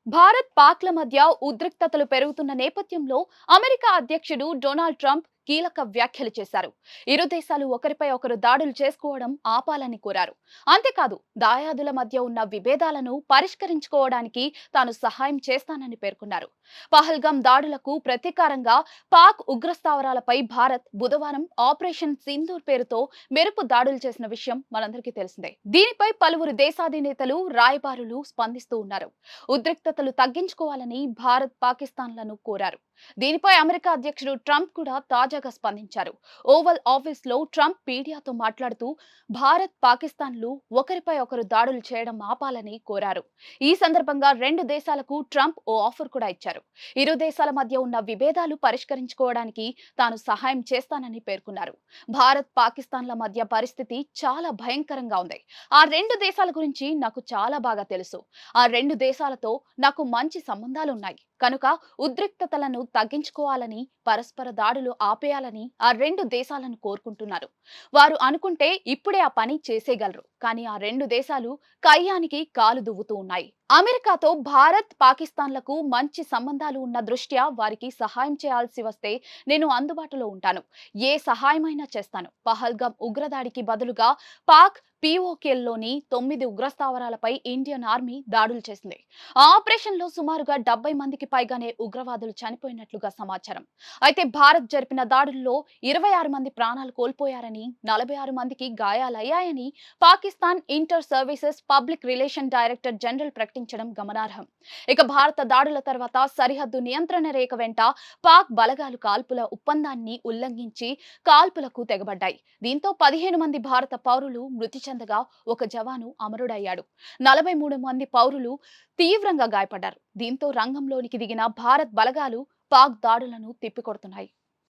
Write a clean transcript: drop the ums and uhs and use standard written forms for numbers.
భారత్ పాక్ల మధ్య ఉద్రిక్తతలు పెరుగుతున్న నేపథ్యంలో అమెరికా అధ్యక్షుడు డొనాల్డ్ ట్రంప్ కీలక వ్యాఖ్యలు చేశారు. ఇరు దేశాలు ఒకరిపై ఒకరు దాడులు చేసుకోవడం ఆపాలని కోరారు. అంతేకాదు దాయాదుల మధ్య ఉన్న విభేదాలను పరిష్కరించుకోవడానికి తాను సహాయం చేస్తానని పేర్కొన్నారు. పహల్గాం దాడులకు ప్రతీకారంగా పాక్ ఉగ్రస్థావరాలపై భారత్ బుధవారం ఆపరేషన్ సింధూర్ పేరుతో మెరుపు దాడులు చేసిన విషయం మనందరికీ తెలిసిందే. దీనిపై పలువురు దేశాధినేతలు రాయబారులు స్పందిస్తూ ఉన్నారు. ఉద్రిక్తతలు తగ్గించుకోవాలని భారత్ పాకిస్తాన్లను కోరారు. దీనిపై అమెరికా అధ్యక్షుడు ట్రంప్ కూడా తాజాగా స్పందించారు. ఓవల్ ఆఫీస్ లో ట్రంప్ మీడియాతో మాట్లాడుతూ భారత్ పాకిస్తాన్లు ఒకరిపై ఒకరు దాడులు చేయడం ఆపాలని కోరారు. ఈ సందర్భంగా రెండు దేశాలకు ట్రంప్ ఓ ఆఫర్ కూడా ఇచ్చారు. ఇరు దేశాల మధ్య ఉన్న విభేదాలు పరిష్కరించుకోవడానికి తాను సహాయం చేస్తానని పేర్కొన్నారు. భారత్ పాకిస్తాన్ల మధ్య పరిస్థితి చాలా భయంకరంగా ఉంది. ఆ రెండు దేశాల గురించి నాకు చాలా బాగా తెలుసు. ఆ రెండు దేశాలతో నాకు మంచి సంబంధాలున్నాయి కనుక ఉద్రిక్తతలను తగ్గించుకోవాలని, పరస్పర దాడులు ఆపేయాలని ఆ రెండు దేశాలను కోరుకుంటున్నారు. వారు అనుకుంటే ఇప్పుడే ఆ పని చేసేయగలరు. కానీ ఆ రెండు దేశాలు కయ్యానికి కాలు దువ్వుతూ ఉన్నాయి. అమెరికాతో భారత్ పాకిస్తాన్లకు మంచి సంబంధాలు ఉన్న దృష్ట్యా వారికి సహాయం చేయాల్సి వస్తే నేను అందుబాటులో ఉంటాను. ఏ సహాయమైనా చేస్తాను. పహల్గాం ఉగ్రదాడికి బదులుగా పాక్ పీఓకేల్లోని 9 ఉగ్రస్థావరాలపై ఇండియన్ ఆర్మీ దాడులు చేసింది. ఆ ఆపరేషన్ లో సుమారుగా 70 మందికి పైగానే ఉగ్రవాదులు చనిపోయినట్లుగా సమాచారం. అయితే భారత్ జరిపిన దాడుల్లో 26 మంది ప్రాణాలు కోల్పోయారని, 46 మందికి గాయాలయ్యాయని Pakistan inter services public relation director general ప్రకటించడం గమనార్హం. ఇక భారత దాడుల తర్వాత సరిహద్దు నియంత్రణ రేఖ వెంట పాక్ బలగాలు కాల్పుల ఒప్పందాన్ని ఉల్లంఘించి కాల్పులకు తెగబడ్డాయి. దీంతో 15 మంది భారత పౌరులు మృతి చెందగా ఒక జవాను అమరుడయ్యాడు. 43 మంది పౌరులు తీవ్రంగా గాయపడ్డారు. దీంతో రంగంలోనికి దిగిన భారత్ బలగాలు పాక్ దాడులను తిప్పికొడుతున్నాయి.